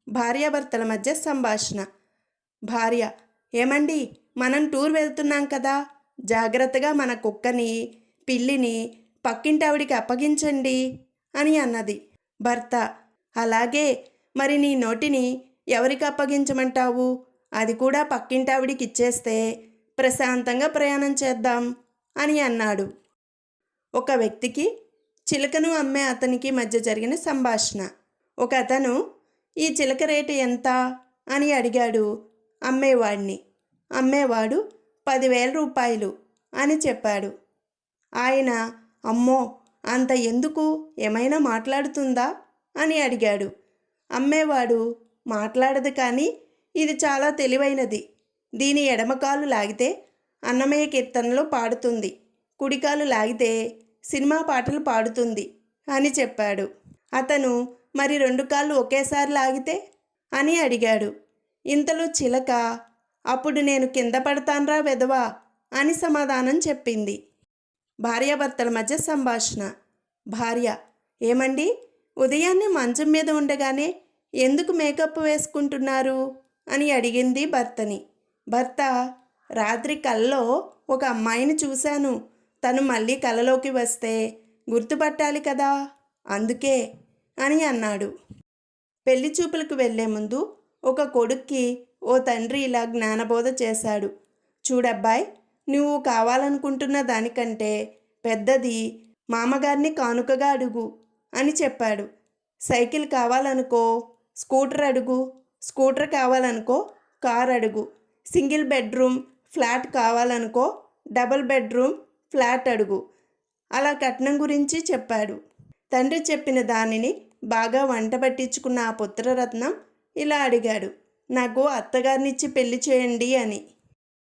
భార్యాభర్తల మధ్య సంభాషణ. భార్య: ఏమండి, మనం టూర్ వెళ్తున్నాం కదా, జాగ్రత్తగా మన కుక్కని, పిల్లిని పక్కింటావిడికి అప్పగించండి అని అన్నది. భర్త: అలాగే, మరి నీ నోటిని ఎవరికి అప్పగించమంటావు? అది కూడా పక్కింటావిడికి ఇచ్చేస్తే ప్రశాంతంగా ప్రయాణం చేద్దాం అని అన్నాడు. ఒక వ్యక్తికి చిలకను అమ్మే అతనికి మధ్య జరిగిన సంభాషణ. ఒక అతను ఈ చిలక రేటు ఎంత అని అడిగాడు అమ్మేవాడిని. అమ్మేవాడు 10,000 రూపాయలు అని చెప్పాడు. ఆయన అమ్మో, అంత ఎందుకు, ఏమైనా మాట్లాడుతుందా అని అడిగాడు. అమ్మేవాడు మాట్లాడదు, కానీ ఇది చాలా తెలివైనది. దీని ఎడమకాలు లాగితే అన్నమయ్య కీర్తనలో పాడుతుంది, కుడికాలు లాగితే సినిమా పాటలు పాడుతుంది అని చెప్పాడు. అతను మరి 2 కాళ్ళు ఒకేసారి లాగితే అని అడిగాడు. ఇంతలో చిలక అప్పుడు నేను కింద పడతాన్రా వెధవా అని సమాధానం చెప్పింది. భార్యాభర్తల మధ్య సంభాషణ. భార్య: ఏమండి, ఉదయాన్నే మంచం మీద ఉండగానే ఎందుకు మేకప్ వేసుకుంటున్నారు అని అడిగింది భర్తని. భర్త: రాత్రి కల్లో ఒక అమ్మాయిని చూశాను, తను మళ్ళీ కలలోకి వస్తే గుర్తుపట్టాలి కదా, అందుకే అని అన్నాడు. పెళ్లి చూపులకు వెళ్లే ముందు ఒక కొడుక్కి ఓ తండ్రి ఇలా జ్ఞానబోధ చేశాడు. చూడబ్బాయ్, నువ్వు కావాలనుకుంటున్న దానికంటే పెద్దది మామగారిని కానుకగా అడుగు అని చెప్పాడు. సైకిల్ కావాలనుకో స్కూటర్ అడుగు, స్కూటర్ కావాలనుకో కార్ అడుగు, సింగిల్ బెడ్రూమ్ ఫ్లాట్ కావాలనుకో డబుల్ బెడ్రూమ్ ఫ్లాట్ అడుగు. అలా కట్నం గురించి చెప్పాడు. తండ్రి చెప్పిన దానిని బాగా వంట పట్టించుకున్న ఆ పుత్రరత్నం ఇలా అడిగాడు: నాకు అత్తగారినిచ్చి పెళ్లి చేయండి అని.